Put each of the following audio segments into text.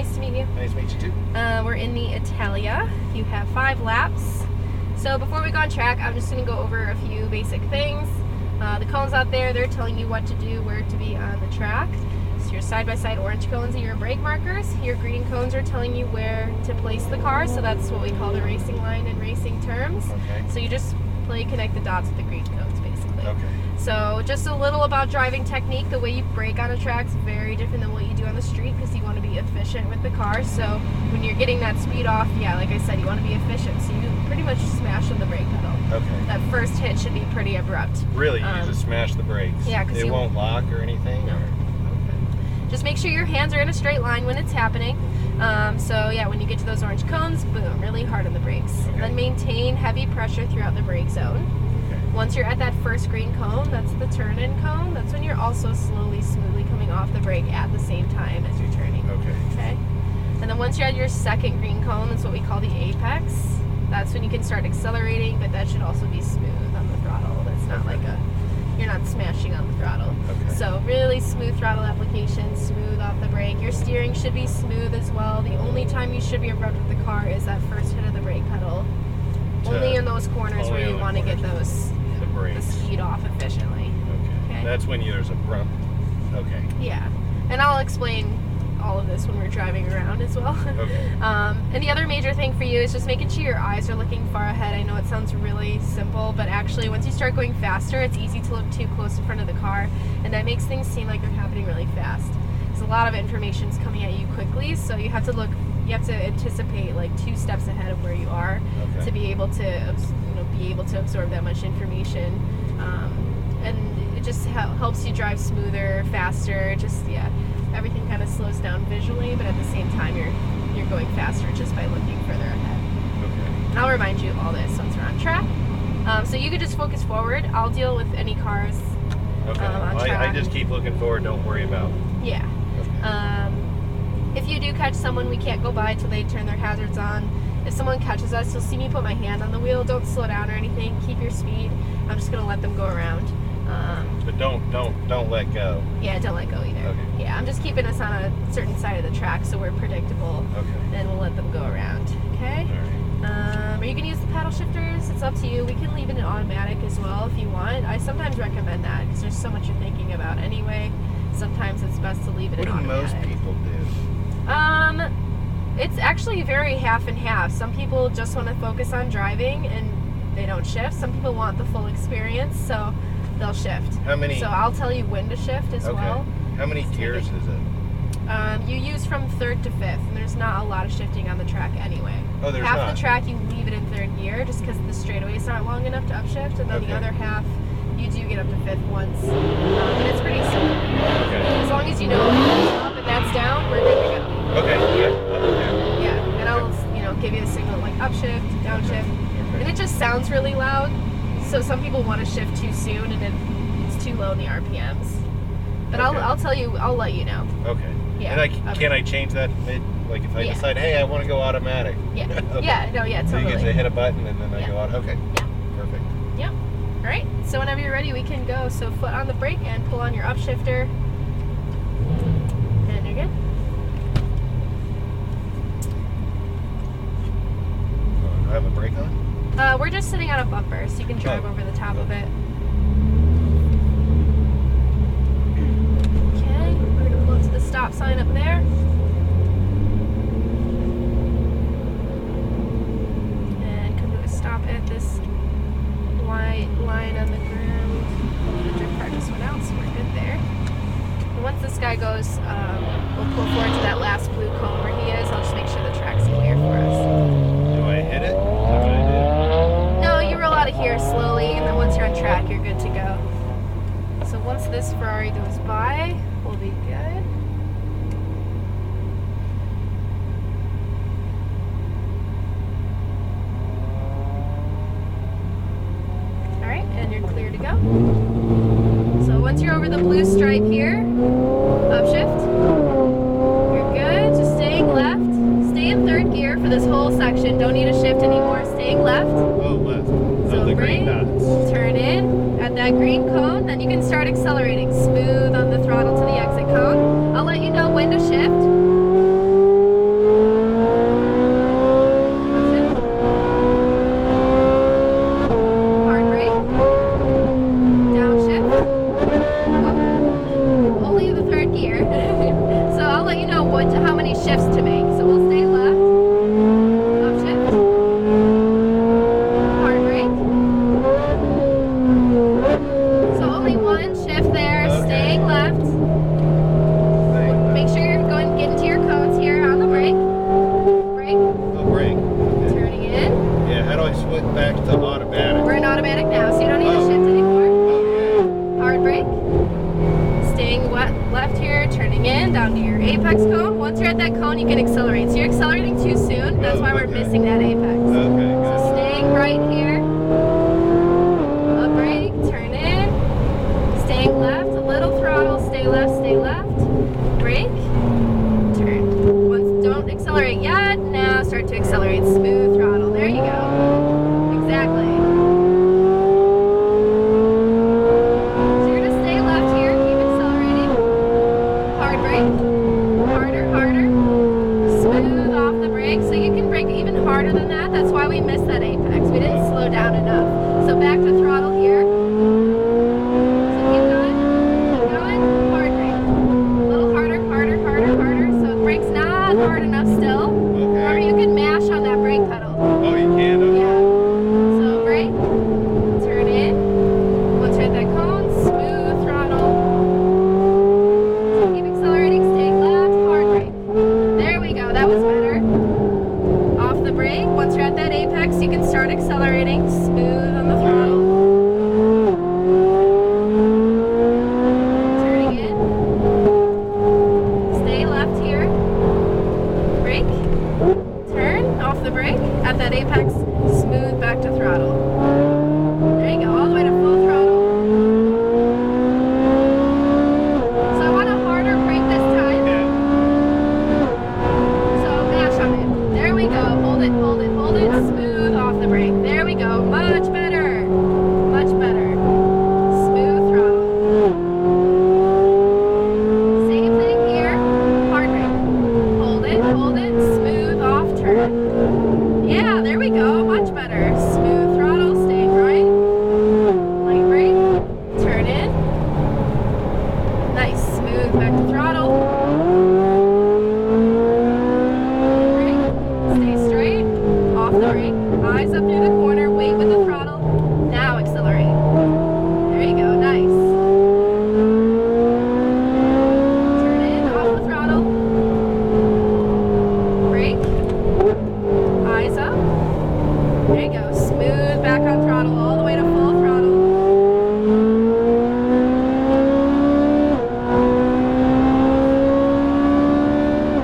Nice to meet you. Nice to meet you too. We're in the Italia. You have 5 laps. So before we go on track, I'm just going to go over a few basic things. The cones out there, they're telling you what to do, where to be on the track. So your side-by-side orange cones are your brake markers. Your green cones are telling you where to place the car. So that's what we call the racing line in racing terms. Okay. So you just connect the dots with the green cones, basically. Okay. So just a little about driving technique. The way you brake on a track is very different than what you do on the street because you want to be efficient with the car. So when you're getting that speed off, yeah, like I said, you want to be efficient. So you pretty much smash on the brake pedal. Okay. That first hit should be pretty abrupt. Really? You just smash the brakes? Yeah, because it won't lock or anything? No. Or? Okay. Just make sure your hands are in a straight line when it's happening. So yeah, when you get to those orange cones, boom, really hard on the brakes. Okay. And then maintain heavy pressure throughout the brake zone. Once you're at that first green cone, that's the turn-in cone. That's when you're also slowly, smoothly coming off the brake at the same time as you're turning. Okay. And then once you're at your second green cone, that's what we call the apex. That's when you can start accelerating, but that should also be smooth on the throttle. That's not like you're not smashing on the throttle. Okay. So really smooth throttle application, smooth off the brake. Your steering should be smooth as well. The only time you should be abrupt with the car is that first hit of the brake pedal. Only in those corners where you want to get the speed off efficiently. Okay. That's when there's abrupt. Okay. Yeah. And I'll explain all of this when we're driving around as well. Okay. And the other major thing for you is just making sure your eyes are looking far ahead. I know it sounds really simple, but actually once you start going faster, it's easy to look too close in front of the car, and that makes things seem like they're happening really fast. There's a lot of information's coming at you quickly, so you have to anticipate like 2 steps ahead of where you are to be able to absorb that much information, and it just helps you drive smoother, faster. Everything kind of slows down visually, but at the same time you're going faster just by looking further ahead. Okay. And I'll remind you of all this once we're on track. So you could just focus forward. I'll deal with any cars on track. I just keep looking forward. Don't worry about. Yeah. Okay. If you do catch someone, we can't go by till they turn their hazards on. If someone catches us, you'll see me put my hand on the wheel. Don't slow down or anything. Keep your speed. I'm just gonna let them go around. But don't let go. Yeah, don't let go either. Okay. Yeah, I'm just keeping us on a certain side of the track so we're predictable. Okay. And we'll let them go around. Okay. All right. Are you gonna use the paddle shifters? It's up to you. We can leave it in automatic as well if you want. I sometimes recommend that because there's so much you're thinking about anyway. Sometimes it's best to leave it in automatic. What do most people do? It's actually very half and half. Some people just want to focus on driving and they don't shift. Some people want the full experience, so they'll shift. How many? So I'll tell you when to shift as well. How many tiers is it? You use from 3rd to 5th, and there's not a lot of shifting on the track anyway. Oh, there's half not? the track you leave it in 3rd gear just because the straightaways aren't long enough to upshift, and then the other half you do get up to 5th once. But it's pretty simple. Okay. As long as you know that's up and that's down, we're good to go. Okay. Yeah. Yeah, and I'll give you the signal like upshift, downshift, and it just sounds really loud. So some people want to shift too soon, and it's too low in the RPMs. But I'll tell you, I'll let you know. Okay. Yeah. And can I change that mid? Like if I decide, hey, I want to go automatic. Yeah. Okay. Yeah. No. Yeah. Totally. So you get to hit a button and then I go out. Okay. Yeah. Perfect. Yep. All right. So whenever you're ready, we can go. So foot on the brake and pull on your upshifter, and you're good. Do I have a brake on? We're just sitting on a bumper, so you can drive over the top of it. Okay, we're going to pull up to the stop sign up there. And come to a stop at this white line on the ground. The drift car just went out, so we're good there. And once this guy goes, we'll pull forward to that last blue cone where he is. I'll just make sure the track's clear for us. Do I hit it? What do I do? No, you roll out of here slowly, and then once you're on track, you're good to go. So once this Ferrari goes by, we'll be good. Alright, and you're clear to go. So once you're over the blue stripe here, upshift. You're good, just staying left. Stay in 3rd gear for this whole section. Don't need to shift anymore. Staying left. Oh, left. So the green dots. Turn in at that green cone, then you can start accelerating smooth on the throttle to the exit cone. I'll let you know when to shift. how many shifts to make. So we'll stay left. Upshift. Hard brake. So only one shift there. Okay. Staying left. Make sure you're getting to your cones here on the brake. Brake. Oh, brake. Yeah. Turning in. Yeah, how do I switch back to automatic? We're in automatic now, so you don't need to shift anymore. Oh, Hard brake. Staying left here, turning in, down to your apex cone. Once you're at that cone, you can accelerate. So you're accelerating too soon. That's why we're missing that apex. yeah. Okay, So good. staying right here. A brake, turn in. Staying left, a little throttle. Stay left, stay left. Brake, turn. Don't accelerate yet. Now start to accelerate. Smooth throttle. There you go. Exactly. So you're gonna stay left here. Keep accelerating. Hard brake. Harder, harder. Smooth off the brake. So you can brake even harder than that. That's why we missed that apex. We didn't slow down enough. So back to throttle here. So keep going. Keep going. Hard brake. A little harder, harder, harder, harder. So the brake's not hard enough still. Remember, you can mash on that brake pedal. Oh, you can? Okay. Yeah. So brake, turn in. Once you're at that cone, smooth throttle. So keep accelerating, staying left, hard brake. There we go, that was better. Off the brake, once you're at that apex, you can start accelerating, smooth on the throttle. Turning in. Stay left here. Brake. Turn off the brake at that apex, smooth back to throttle. There you go, all the way to full throttle. So I want a harder brake this time. Yeah. So mash on it. There we go. Hold it, hold it, hold it. Smooth off the brake. There we go. Much better. Much better. Smooth throttle. Same thing here. Hard brake. Hold it, hold it. Smooth off turn. Yeah, there we go. Much better. Smooth throttle, staying right. Light brake. Turn in. Nice. Smooth back to throttle. Brake. Stay straight. Off the brake. Eyes up through the corner. Wait with the throttle. Now accelerate. There you go. Nice. Turn in. Off the throttle. Brake. Eyes up. There you go. Smooth back on throttle all the way to full throttle.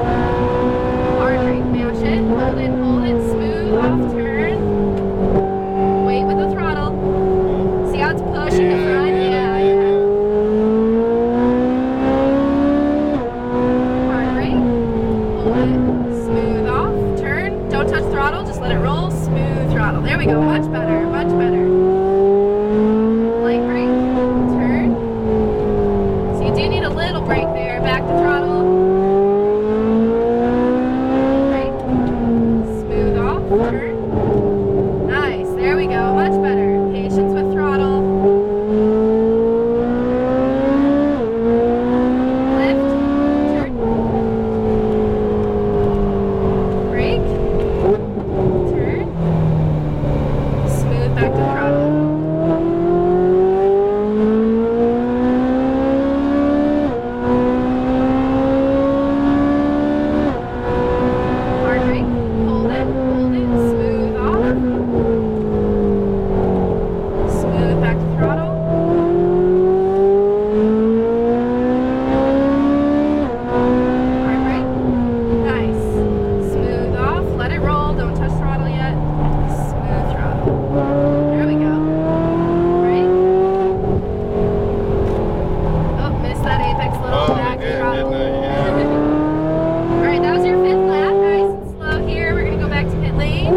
Hard brake. Mash it. Hold it. Hold it. Smooth off turn. Wait with the throttle. See how it's pushing the front? Yeah, yeah. Hard brake. Hold it. Smooth off. Turn. Don't touch throttle. Just let it roll. Smooth throttle. There we go. Much better. Much better. Light brake. Turn. So you do need a little brake there. Back to throttle. Brake. Smooth off. Turn. Nice. There we go. Much better. Patience with throttle. Lift. Turn. Brake. Turn. Smooth back to throttle. Hard brake. Hold it. Hold it. Smooth off. Smooth back to throttle. Hard brake. Nice. Smooth off. Let it roll. Don't touch throttle yet. Smooth throttle. There we go. Brake. Oh, missed that apex little Oh, back we did, throttle. didn't I? Yeah. Alright, that was your fifth lap. Nice and slow here. We're gonna go back to pit lane.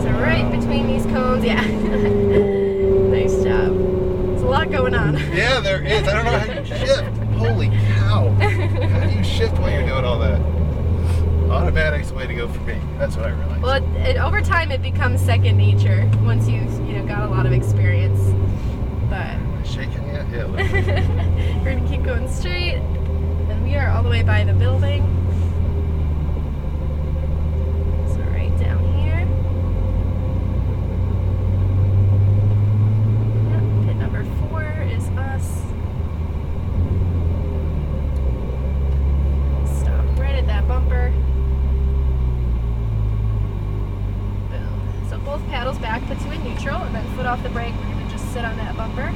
So right between these cones, yeah. Nice job. There's a lot going on. Yeah, there is. I don't know how you shift. Holy cow. How do you shift while you're doing all that? Automatic's the way to go for me. That's what I realized. Well, over time it becomes second nature once you've got a lot of experience. But Shaking yet? Yeah. Look. we're gonna keep going straight. all the way by the building. So right down here. Yep, pit number 4 is us. Stop right at that bumper. Boom. So both paddles back puts you in neutral, and then foot off the brake, we're going to just sit on that bumper.